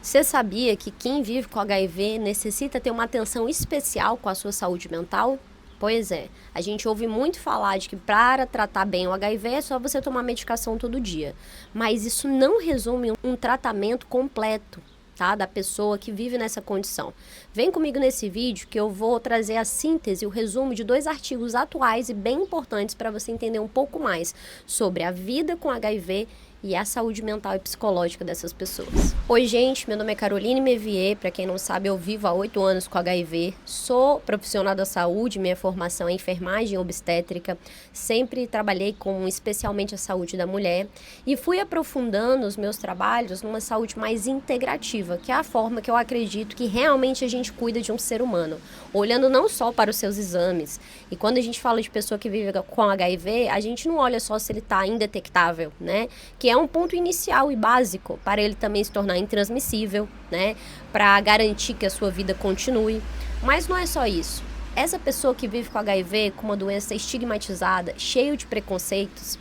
Você sabia que quem vive com HIV necessita ter uma atenção especial com a sua saúde mental? Pois é, a gente ouve muito falar de que para tratar bem o HIV é só você tomar medicação todo dia. Mas isso não resume um tratamento completo, tá? Da pessoa que vive nessa condição. Vem comigo nesse vídeo que eu vou trazer a síntese, o resumo de 2 artigos atuais e bem importantes para você entender um pouco mais sobre a vida com HIV e a saúde mental e psicológica dessas pessoas. Oi, gente, meu nome é Caroline Mevier, para quem não sabe, eu vivo há 8 anos com HIV, sou profissional da saúde, minha formação é enfermagem e obstétrica, sempre trabalhei com especialmente a saúde da mulher e fui aprofundando os meus trabalhos numa saúde mais integrativa, que é a forma que eu acredito que realmente a gente cuida de um ser humano, olhando não só para os seus exames. E quando a gente fala de pessoa que vive com HIV, a gente não olha só se ele está indetectável, né? Que é um ponto inicial e básico para ele também se tornar intransmissível, né? Para garantir que a sua vida continue. Mas não é só isso. Essa pessoa que vive com HIV, com uma doença estigmatizada, cheio de preconceitos,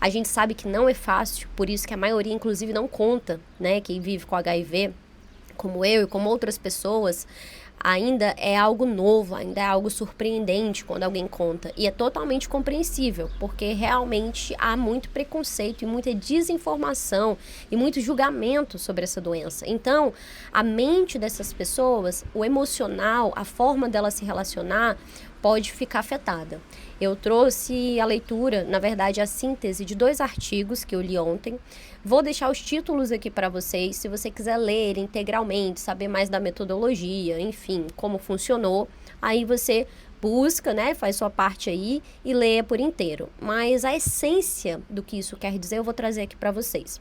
a gente sabe que não é fácil, por isso que a maioria, inclusive, não conta, né? Quem vive com HIV, como eu e como outras pessoas, ainda é algo novo, ainda é algo surpreendente quando alguém conta. E é totalmente compreensível, porque realmente há muito preconceito e muita desinformação e muito julgamento sobre essa doença. Então, a mente dessas pessoas, o emocional, a forma dela se relacionar, pode ficar afetada. Eu trouxe a leitura, na verdade, a síntese de 2 artigos que eu li ontem. Vou deixar os títulos aqui para vocês, se você quiser ler integralmente, saber mais da metodologia, enfim, como funcionou, aí você busca, né, faz sua parte aí e leia por inteiro. Mas a essência do que isso quer dizer eu vou trazer aqui para vocês.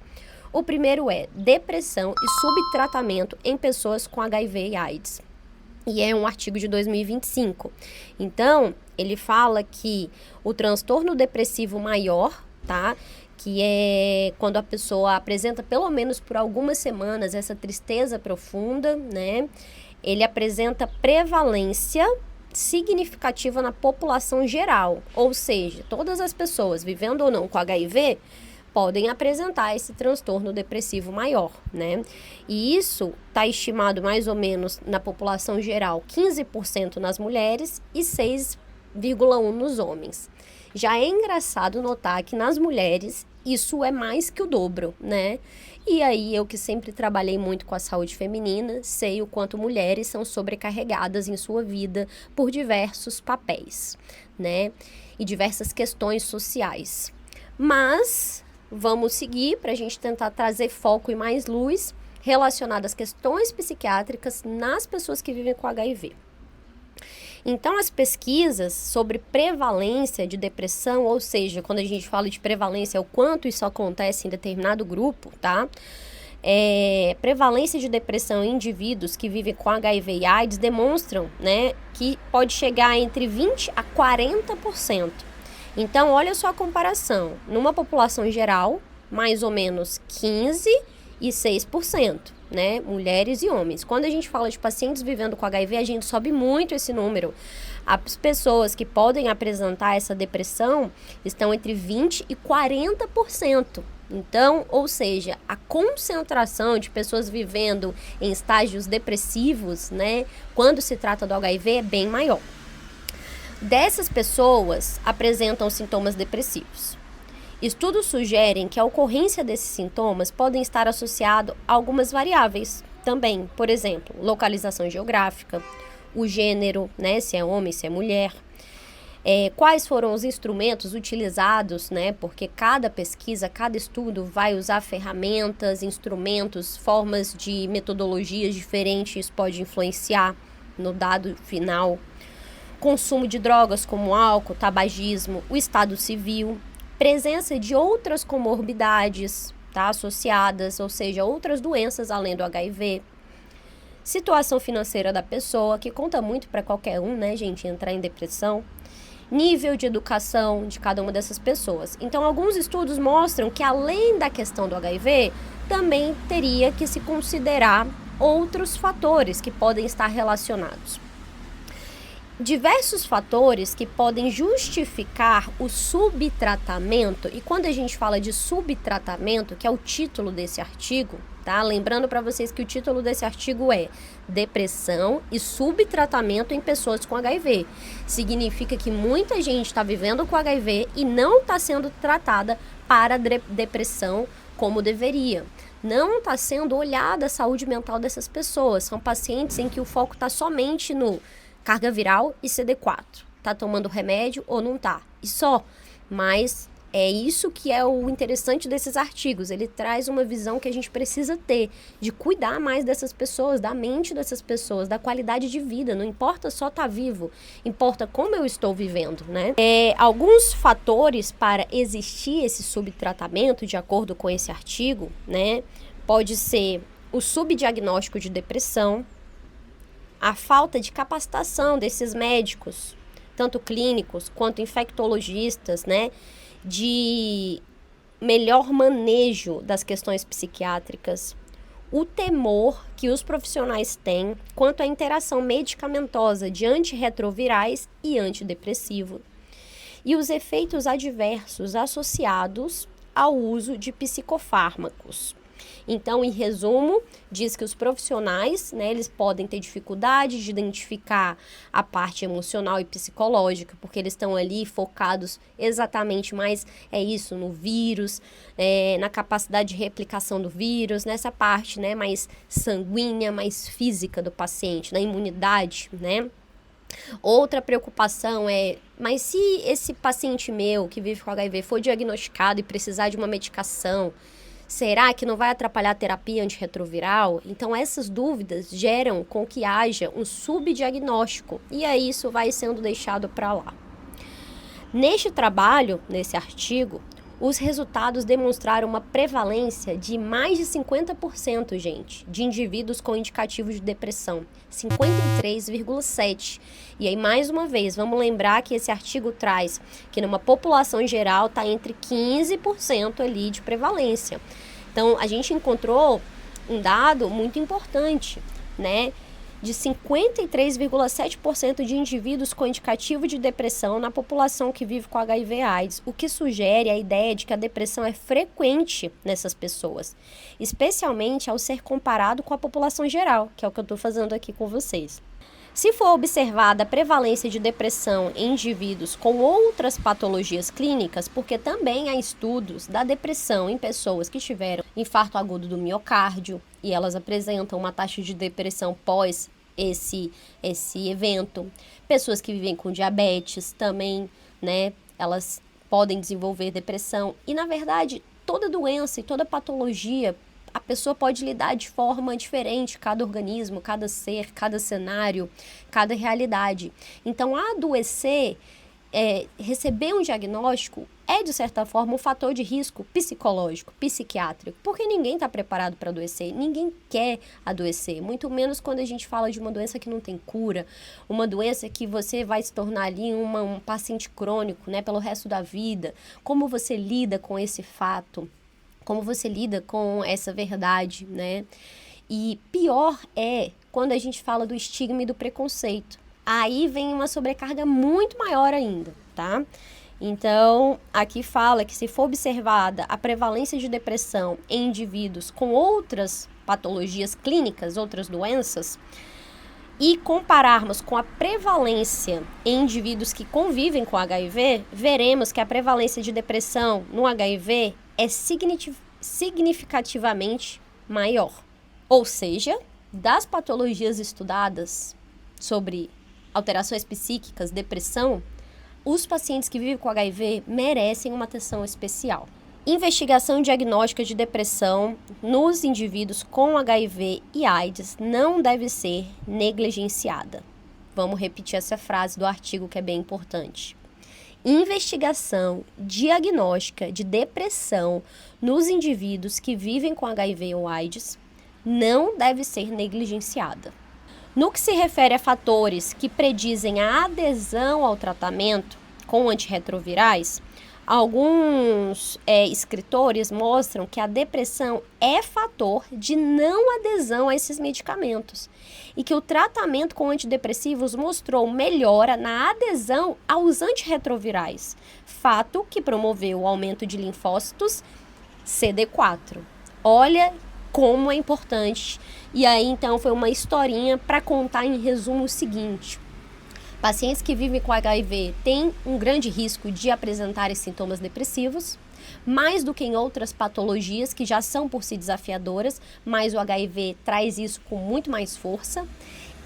O primeiro é depressão e subtratamento em pessoas com HIV e AIDS. E é um artigo de 2025. Então, ele fala que o transtorno depressivo maior, tá? Que é quando a pessoa apresenta, pelo menos por algumas semanas, essa tristeza profunda, né? Ele apresenta prevalência significativa na população geral. Ou seja, todas as pessoas, vivendo ou não com HIV, podem apresentar esse transtorno depressivo maior, né? E isso está estimado mais ou menos na população geral, 15% nas mulheres e 6,1% nos homens. Já é engraçado notar que nas mulheres isso é mais que o dobro, né? E aí eu que sempre trabalhei muito com a saúde feminina, sei o quanto mulheres são sobrecarregadas em sua vida por diversos papéis, né? E diversas questões sociais. Mas vamos seguir para a gente tentar trazer foco e mais luz relacionada às questões psiquiátricas nas pessoas que vivem com HIV. Então, as pesquisas sobre prevalência de depressão, ou seja, quando a gente fala de prevalência, é o quanto isso acontece em determinado grupo, tá? Prevalência de depressão em indivíduos que vivem com HIV e AIDS demonstram, né, que pode chegar entre 20% a 40%. Então, olha só a comparação. Numa população geral, mais ou menos 15% e 6%, né? Mulheres e homens. Quando a gente fala de pacientes vivendo com HIV, a gente sobe muito esse número. As pessoas que podem apresentar essa depressão estão entre 20% e 40%. Então, ou seja, a concentração de pessoas vivendo em estágios depressivos, né, quando se trata do HIV, é bem maior. Dessas pessoas apresentam sintomas depressivos. Estudos sugerem que a ocorrência desses sintomas podem estar associados a algumas variáveis também. Por exemplo, localização geográfica, o gênero, né, se é homem, se é mulher, quais foram os instrumentos utilizados, né, porque cada pesquisa, cada estudo vai usar ferramentas, instrumentos, formas de metodologias diferentes, isso pode influenciar no dado final. Consumo de drogas como álcool, tabagismo, o estado civil, presença de outras comorbidades, tá, associadas, ou seja, outras doenças além do HIV. Situação financeira da pessoa, que conta muito para qualquer um, né, gente, entrar em depressão. Nível de educação de cada uma dessas pessoas. Então, alguns estudos mostram que além da questão do HIV, também teria que se considerar outros fatores que podem estar relacionados. Diversos fatores que podem justificar o subtratamento, e quando a gente fala de subtratamento, que é o título desse artigo, tá? Lembrando para vocês que o título desse artigo é Depressão e Subtratamento em Pessoas com HIV. Significa que muita gente está vivendo com HIV e não está sendo tratada para depressão como deveria. Não está sendo olhada a saúde mental dessas pessoas. São pacientes em que o foco está somente no carga viral e CD4. Tá tomando remédio ou não tá? E só. Mas é isso que é o interessante desses artigos. Ele traz uma visão que a gente precisa ter, de cuidar mais dessas pessoas, da mente dessas pessoas, da qualidade de vida. Não importa só estar vivo, importa como eu estou vivendo, né? Alguns fatores para existir esse subtratamento, de acordo com esse artigo, né? Pode ser o subdiagnóstico de depressão, a falta de capacitação desses médicos, tanto clínicos quanto infectologistas, né? De melhor manejo das questões psiquiátricas, o temor que os profissionais têm quanto à interação medicamentosa de antirretrovirais e antidepressivo, e os efeitos adversos associados ao uso de psicofármacos. Então, em resumo, diz que os profissionais, né, eles podem ter dificuldade de identificar a parte emocional e psicológica, porque eles estão ali focados exatamente mais, no vírus, na capacidade de replicação do vírus, nessa parte, né, mais sanguínea, mais física do paciente, na imunidade, né? Outra preocupação mas se esse paciente meu que vive com HIV for diagnosticado e precisar de uma medicação, será que não vai atrapalhar a terapia antirretroviral? Então, essas dúvidas geram com que haja um subdiagnóstico, e aí isso vai sendo deixado para lá. Neste trabalho, nesse artigo, os resultados demonstraram uma prevalência de mais de 50%, gente, de indivíduos com indicativo de depressão, 53,7%. E aí, mais uma vez, vamos lembrar que esse artigo traz que numa população geral está entre 15% ali de prevalência. Então, a gente encontrou um dado muito importante, né? De 53,7% de indivíduos com indicativo de depressão na população que vive com HIV/AIDS, o que sugere a ideia de que a depressão é frequente nessas pessoas, especialmente ao ser comparado com a população geral, que é o que eu estou fazendo aqui com vocês. Se for observada a prevalência de depressão em indivíduos com outras patologias clínicas, porque também há estudos da depressão em pessoas que tiveram infarto agudo do miocárdio e elas apresentam uma taxa de depressão pós esse evento. Pessoas que vivem com diabetes também, né, elas podem desenvolver depressão. E, na verdade, toda doença e toda patologia, a pessoa pode lidar de forma diferente, cada organismo, cada ser, cada cenário, cada realidade. Então, adoecer, receber um diagnóstico é, de certa forma, um fator de risco psicológico, psiquiátrico, porque ninguém está preparado para adoecer, ninguém quer adoecer, muito menos quando a gente fala de uma doença que não tem cura, uma doença que você vai se tornar ali um paciente crônico, né, pelo resto da vida. Como você lida com esse fato? Como você lida com essa verdade, né? E pior é quando a gente fala do estigma e do preconceito. Aí vem uma sobrecarga muito maior ainda, tá? Então, aqui fala que se for observada a prevalência de depressão em indivíduos com outras patologias clínicas, outras doenças, e compararmos com a prevalência em indivíduos que convivem com HIV, veremos que a prevalência de depressão no HIV é significativamente maior. Ou seja, das patologias estudadas sobre alterações psíquicas, depressão, os pacientes que vivem com HIV merecem uma atenção especial. Investigação diagnóstica de depressão nos indivíduos com HIV e AIDS não deve ser negligenciada. Vamos repetir essa frase do artigo que é bem importante. Investigação diagnóstica de depressão nos indivíduos que vivem com HIV ou AIDS não deve ser negligenciada. No que se refere a fatores que predizem a adesão ao tratamento com antirretrovirais, alguns escritores mostram que a depressão é fator de não adesão a esses medicamentos e que o tratamento com antidepressivos mostrou melhora na adesão aos antirretrovirais, fato que promoveu o aumento de linfócitos CD4. Olha como é importante. E aí, então, foi uma historinha para contar em resumo o seguinte: pacientes que vivem com HIV têm um grande risco de apresentarem sintomas depressivos, mais do que em outras patologias que já são por si desafiadoras, mas o HIV traz isso com muito mais força.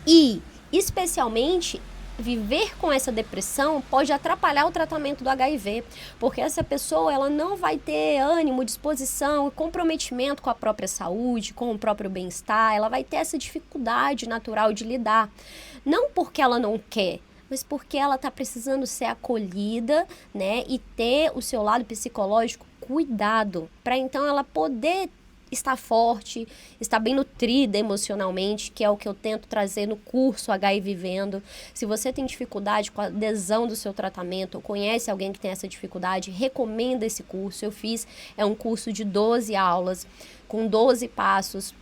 E, especialmente, viver com essa depressão pode atrapalhar o tratamento do HIV, porque essa pessoa ela não vai ter ânimo, disposição e comprometimento com a própria saúde, com o próprio bem-estar, ela vai ter essa dificuldade natural de lidar. Não porque ela não quer, mas porque ela está precisando ser acolhida, né, e ter o seu lado psicológico cuidado, para então ela poder estar forte, estar bem nutrida emocionalmente, que é o que eu tento trazer no curso HIV Vivendo. Se você tem dificuldade com a adesão do seu tratamento, ou conhece alguém que tem essa dificuldade, recomenda esse curso. Eu fiz, é um curso de 12 aulas, com 12 passos.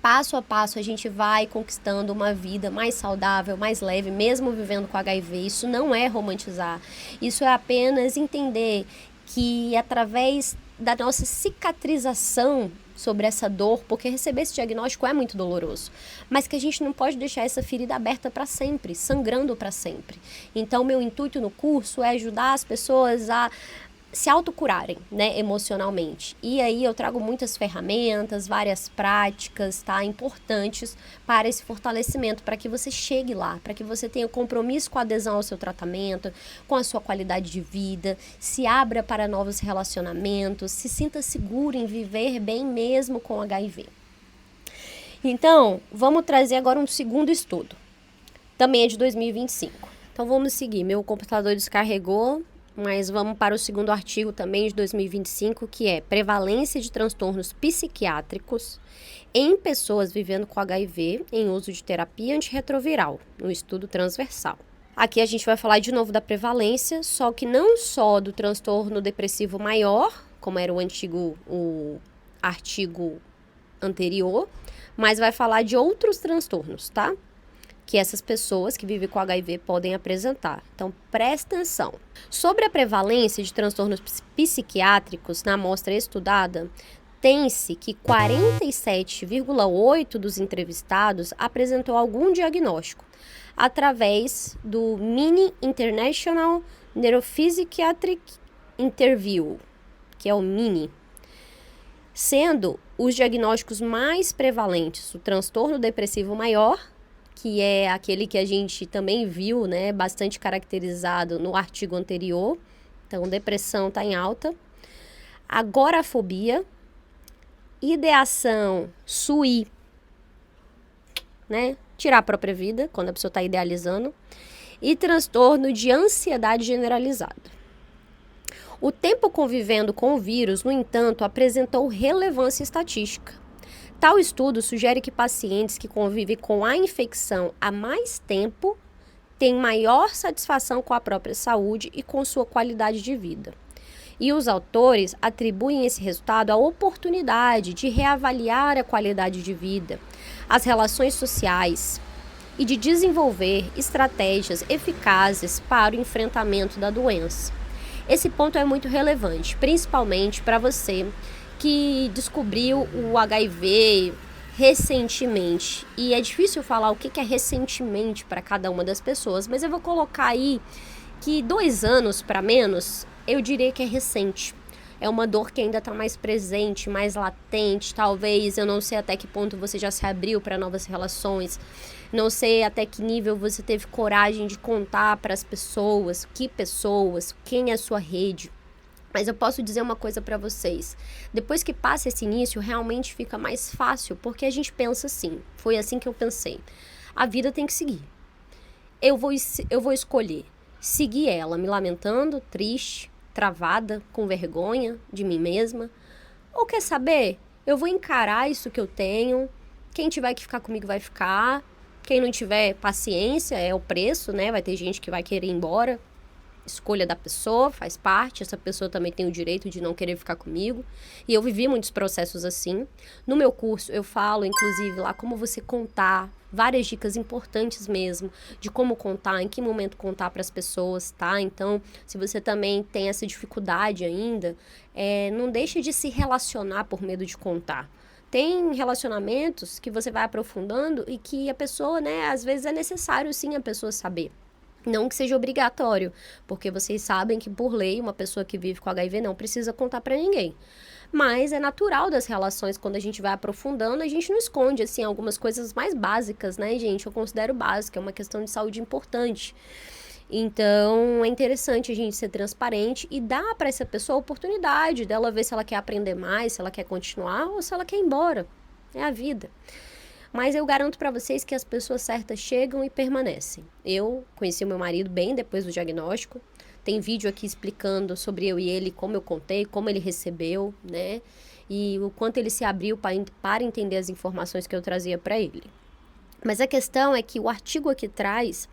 Passo a passo a gente vai conquistando uma vida mais saudável, mais leve, mesmo vivendo com HIV. Isso não é romantizar, isso é apenas entender que através da nossa cicatrização sobre essa dor, porque receber esse diagnóstico é muito doloroso, mas que a gente não pode deixar essa ferida aberta para sempre, sangrando para sempre. Então, meu intuito no curso é ajudar as pessoas a se autocurarem, né, emocionalmente. E aí eu trago muitas ferramentas, várias práticas, tá, importantes para esse fortalecimento, para que você chegue lá, para que você tenha compromisso com a adesão ao seu tratamento, com a sua qualidade de vida, se abra para novos relacionamentos, se sinta seguro em viver bem mesmo com HIV. Então, vamos trazer agora um segundo estudo. Também é de 2025. Então, vamos seguir. Meu computador descarregou, mas vamos para o segundo artigo também de 2025, que é prevalência de transtornos psiquiátricos em pessoas vivendo com HIV em uso de terapia antirretroviral, no estudo transversal. Aqui a gente vai falar de novo da prevalência, só que não só do transtorno depressivo maior, como era o artigo anterior, mas vai falar de outros transtornos, tá? Que essas pessoas que vivem com HIV podem apresentar. Então, presta atenção. Sobre a prevalência de transtornos psiquiátricos na amostra estudada, tem-se que 47,8% dos entrevistados apresentou algum diagnóstico através do Mini International Neuropsychiatric Interview, que é o MINI, sendo os diagnósticos mais prevalentes o transtorno depressivo maior, que é aquele que a gente também viu, né, bastante caracterizado no artigo anterior. Então, depressão está em alta. Agorafobia, ideação, SUI, né, tirar a própria vida, quando a pessoa está idealizando, e transtorno de ansiedade generalizada. O tempo convivendo com o vírus, no entanto, apresentou relevância estatística. Tal estudo sugere que pacientes que convivem com a infecção há mais tempo têm maior satisfação com a própria saúde e com sua qualidade de vida. E os autores atribuem esse resultado à oportunidade de reavaliar a qualidade de vida, as relações sociais e de desenvolver estratégias eficazes para o enfrentamento da doença. Esse ponto é muito relevante, principalmente para você que descobriu o HIV recentemente. E é difícil falar o que é recentemente para cada uma das pessoas, mas eu vou colocar aí que 2 anos para menos, eu diria que é recente. É uma dor que ainda está mais presente, mais latente, talvez. Eu não sei até que ponto você já se abriu para novas relações. Não sei até que nível você teve coragem de contar para as pessoas, quem é a sua rede. Mas eu posso dizer uma coisa para vocês. Depois que passa esse início, realmente fica mais fácil, porque a gente pensa assim. Foi assim que eu pensei. A vida tem que seguir. Eu vou escolher seguir ela, me lamentando, triste, travada, com vergonha de mim mesma. Ou quer saber? Eu vou encarar isso que eu tenho. Quem tiver que ficar comigo vai ficar. Quem não tiver paciência, é o preço, né? Vai ter gente que vai querer ir embora. Escolha da pessoa, faz parte, essa pessoa também tem o direito de não querer ficar comigo, e eu vivi muitos processos assim. No meu curso eu falo, inclusive, lá como você contar, várias dicas importantes mesmo, de como contar, em que momento contar para as pessoas, tá? Então, se você também tem essa dificuldade ainda, não deixe de se relacionar por medo de contar, Tem relacionamentos que você vai aprofundando e que a pessoa, né, às vezes é necessário sim a pessoa saber. Não que seja obrigatório, porque vocês sabem que por lei uma pessoa que vive com HIV não precisa contar pra ninguém. Mas é natural das relações, quando a gente vai aprofundando, a gente não esconde, assim, algumas coisas mais básicas, né, gente? Eu considero básica, é uma questão de saúde importante. Então, é interessante a gente ser transparente e dar para essa pessoa a oportunidade dela ver se ela quer aprender mais, se ela quer continuar ou se ela quer ir embora. É a vida. Mas eu garanto para vocês que as pessoas certas chegam e permanecem. Eu conheci o meu marido bem depois do diagnóstico. Tem vídeo aqui explicando sobre eu e ele, como eu contei, como ele recebeu, né? E o quanto ele se abriu para entender as informações que eu trazia para ele. Mas a questão é que o artigo aqui traz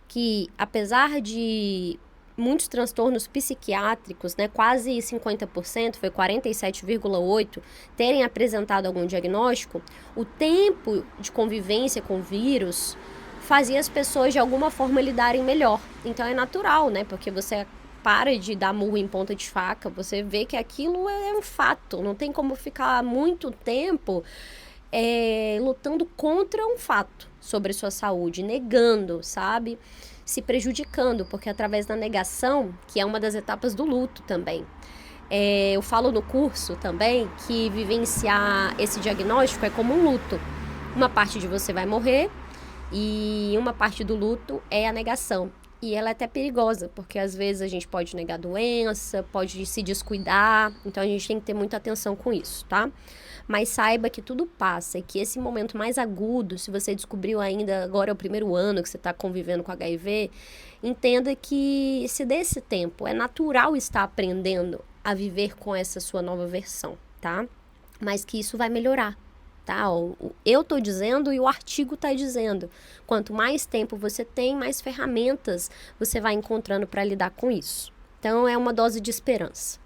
que, apesar de muitos transtornos psiquiátricos, né, quase 50%, foi 47,8%, terem apresentado algum diagnóstico, o tempo de convivência com o vírus fazia as pessoas de alguma forma lidarem melhor. Então é natural, né, porque você para de dar murro em ponta de faca, você vê que aquilo é um fato, não tem como ficar muito tempo lutando contra um fato sobre sua saúde, negando, sabe? Se prejudicando, porque através da negação, que é uma das etapas do luto também. Eu falo no curso também que vivenciar esse diagnóstico é como um luto. Uma parte de você vai morrer e uma parte do luto é a negação. E ela é até perigosa, porque às vezes a gente pode negar doença, pode se descuidar, então a gente tem que ter muita atenção com isso, tá? Mas saiba que tudo passa e que esse momento mais agudo, se você descobriu ainda, agora é o primeiro ano que você está convivendo com HIV, entenda que se dê esse tempo, é natural estar aprendendo a viver com essa sua nova versão, tá? Mas que isso vai melhorar. Tá? Eu estou dizendo e o artigo está dizendo. Quanto mais tempo você tem, mais ferramentas você vai encontrando para lidar com isso. Então, é uma dose de esperança.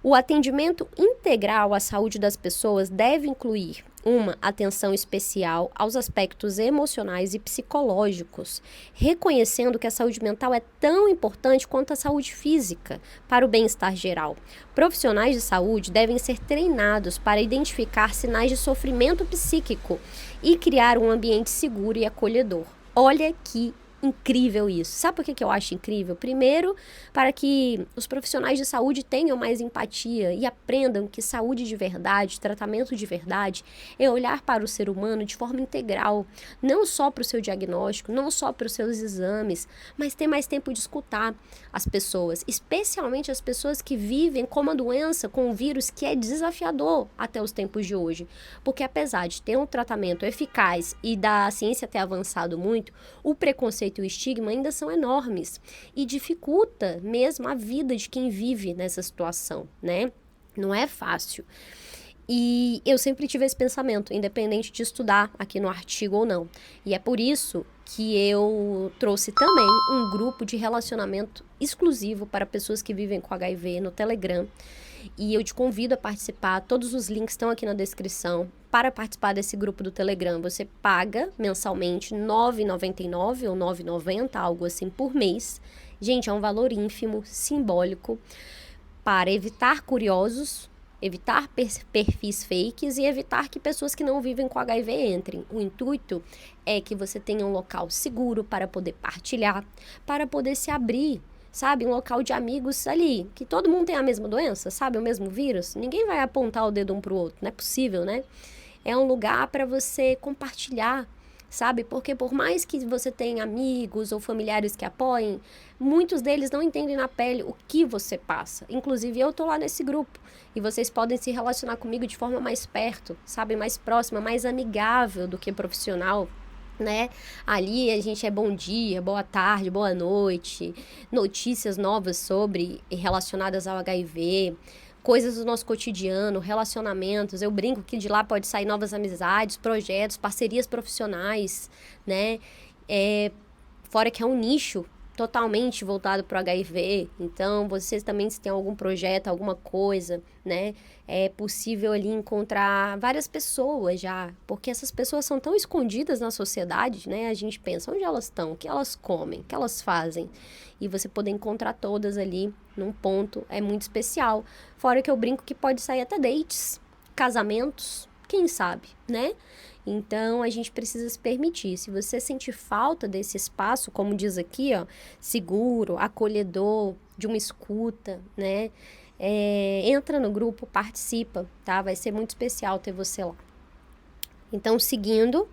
O atendimento integral à saúde das pessoas deve incluir uma atenção especial aos aspectos emocionais e psicológicos, reconhecendo que a saúde mental é tão importante quanto a saúde física para o bem-estar geral. Profissionais de saúde devem ser treinados para identificar sinais de sofrimento psíquico e criar um ambiente seguro e acolhedor. Olha que incrível isso. Sabe por que eu acho incrível? Primeiro, para que os profissionais de saúde tenham mais empatia e aprendam que saúde de verdade, tratamento de verdade, é olhar para o ser humano de forma integral, não só para o seu diagnóstico, não só para os seus exames, mas ter mais tempo de escutar as pessoas, especialmente as pessoas que vivem com uma doença, com um vírus que é desafiador até os tempos de hoje. Porque apesar de ter um tratamento eficaz e da ciência ter avançado muito, o preconceito e o estigma ainda são enormes e dificulta mesmo a vida de quem vive nessa situação, né? Não é fácil. E eu sempre tive esse pensamento, independente de estudar aqui no artigo ou não. E é por isso que eu trouxe também um grupo de relacionamento exclusivo para pessoas que vivem com HIV no Telegram. E eu te convido a participar, todos os links estão aqui na descrição. Para participar desse grupo do Telegram, você paga mensalmente R$ 9,99 ou R$ 9,90, algo assim, por mês. Gente, é um valor ínfimo, simbólico, para evitar curiosos, evitar perfis fakes e evitar que pessoas que não vivem com HIV entrem. O intuito é que você tenha um local seguro para poder partilhar, para poder se abrir, sabe? Um local de amigos ali, que todo mundo tem a mesma doença, sabe? O mesmo vírus. Ninguém vai apontar o dedo um pro outro, não é possível, né? É um lugar para você compartilhar, sabe? Porque por mais que você tenha amigos ou familiares que apoiem, muitos deles não entendem na pele o que você passa. Inclusive, eu tô lá nesse grupo e vocês podem se relacionar comigo de forma mais perto, sabe? Mais próxima, mais amigável do que profissional, né? Ali a gente é bom dia, boa tarde, boa noite, notícias novas sobre relacionadas ao HIV, coisas do nosso cotidiano, relacionamentos. Eu brinco que de lá pode sair novas amizades, projetos, parcerias profissionais, né? Fora que é um nicho totalmente voltado para o HIV, então vocês também, se tem algum projeto, alguma coisa, né, é possível ali encontrar várias pessoas já, porque essas pessoas são tão escondidas na sociedade, né, a gente pensa, onde elas estão, o que elas comem, o que elas fazem, e você poder encontrar todas ali num ponto é muito especial, fora que eu brinco que pode sair até dates, casamentos, quem sabe, né? Então, a gente precisa se permitir. Se você sentir falta desse espaço, como diz aqui, ó, seguro, acolhedor, de uma escuta, né? Entra no grupo, participa, tá? Vai ser muito especial ter você lá. Então, seguindo,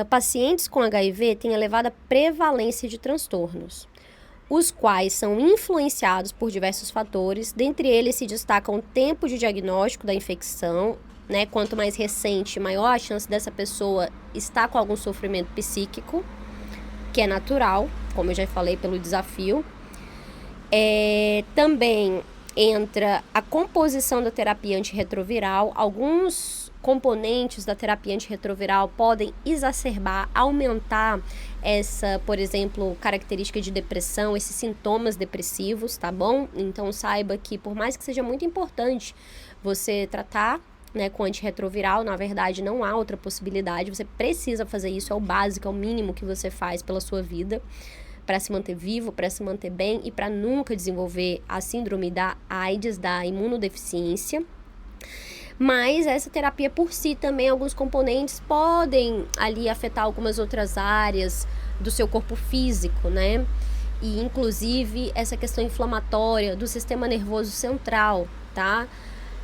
pacientes com HIV têm elevada prevalência de transtornos, os quais são influenciados por diversos fatores. Dentre eles se destacam o tempo de diagnóstico da infecção, né? Quanto mais recente, maior a chance dessa pessoa estar com algum sofrimento psíquico, que é natural, como eu já falei, pelo desafio. Também entra a composição da terapia antirretroviral. Alguns componentes da terapia antirretroviral podem exacerbar, aumentar essa, por exemplo, característica de depressão, esses sintomas depressivos, tá bom? Então saiba que, por mais que seja muito importante você tratar, né, com antirretroviral, na verdade não há outra possibilidade, você precisa fazer isso, é o básico, é o mínimo que você faz pela sua vida, para se manter vivo, para se manter bem e para nunca desenvolver a síndrome da AIDS, da imunodeficiência. Mas essa terapia por si também, alguns componentes podem ali afetar algumas outras áreas do seu corpo físico, né? E inclusive essa questão inflamatória do sistema nervoso central, tá?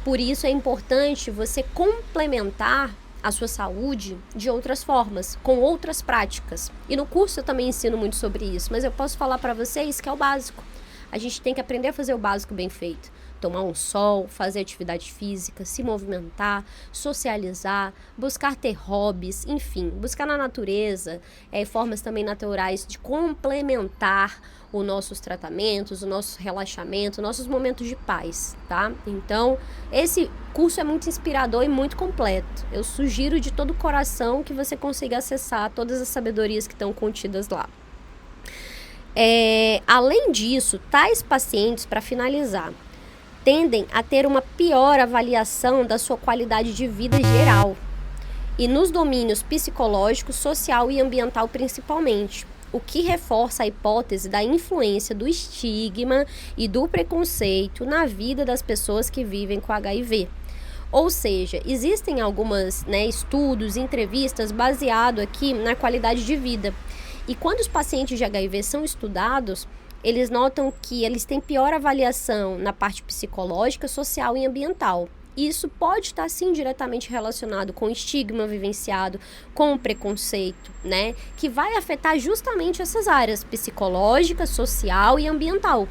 Por isso é importante você complementar a sua saúde de outras formas, com outras práticas. E no curso eu também ensino muito sobre isso, mas eu posso falar para vocês que é o básico. A gente tem que aprender a fazer o básico bem feito. Tomar um sol, fazer atividade física, se movimentar, socializar, buscar ter hobbies, enfim, buscar na natureza formas também naturais de complementar os nossos tratamentos, o nosso relaxamento, nossos momentos de paz, tá? Então, esse curso é muito inspirador e muito completo. Eu sugiro de todo o coração que você consiga acessar todas as sabedorias que estão contidas lá. Além disso, tais pacientes, para finalizar, tendem a ter uma pior avaliação da sua qualidade de vida geral e nos domínios psicológico, social e ambiental principalmente, o que reforça a hipótese da influência do estigma e do preconceito na vida das pessoas que vivem com HIV. Ou seja, existem alguns estudos, entrevistas baseados aqui na qualidade de vida. E quando os pacientes de HIV são estudados, eles notam que eles têm pior avaliação na parte psicológica, social e ambiental. Isso pode estar, sim, diretamente relacionado com o estigma vivenciado, com o preconceito, né? Que vai afetar justamente essas áreas psicológica, social e ambiental.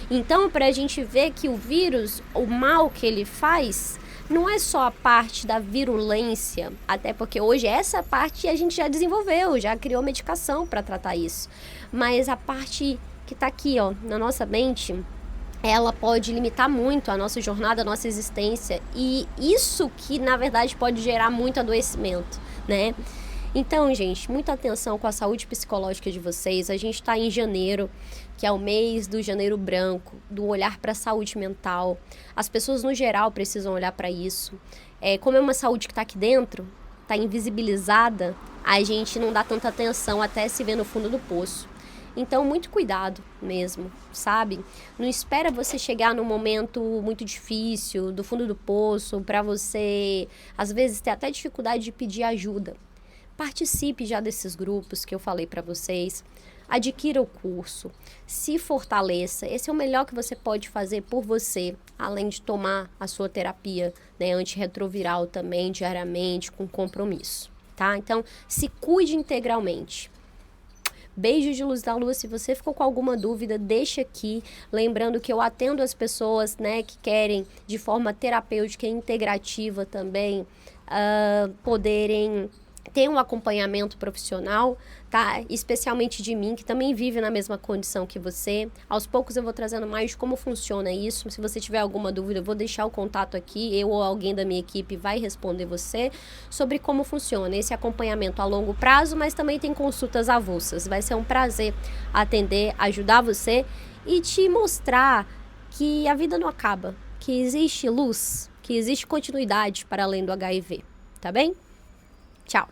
Então, para a gente ver que o vírus, o mal que ele faz, não é só a parte da virulência, até porque hoje essa parte a gente já desenvolveu, já criou medicação para tratar isso. Mas a parte que está aqui, ó, na nossa mente, ela pode limitar muito a nossa jornada, a nossa existência, e isso que, na verdade, pode gerar muito adoecimento, né? Então, gente, muita atenção com a saúde psicológica de vocês. A gente está em janeiro, que é o mês do janeiro branco, do olhar para a saúde mental. As pessoas, no geral, precisam olhar para isso. Como é uma saúde que está aqui dentro, está invisibilizada, a gente não dá tanta atenção até se ver no fundo do poço. Então, muito cuidado mesmo, sabe? Não espera você chegar num momento muito difícil, do fundo do poço, para você, às vezes, ter até dificuldade de pedir ajuda. Participe já desses grupos que eu falei para vocês. Adquira o curso, se fortaleça. Esse é o melhor que você pode fazer por você, além de tomar a sua terapia, né, antirretroviral também, diariamente, com compromisso, tá? Então, se cuide integralmente. Beijo de luz da lua. Se você ficou com alguma dúvida, deixa aqui. Lembrando que eu atendo as pessoas, né, que querem, de forma terapêutica e integrativa também, poderem ter um acompanhamento profissional, tá? Especialmente de mim, que também vive na mesma condição que você. Aos poucos eu vou trazendo mais de como funciona isso. Se você tiver alguma dúvida, eu vou deixar o contato aqui. Eu ou alguém da minha equipe vai responder você sobre como funciona esse acompanhamento a longo prazo, mas também tem consultas avulsas. Vai ser um prazer atender, ajudar você e te mostrar que a vida não acaba, que existe luz, que existe continuidade para além do HIV, tá bem? Tchau!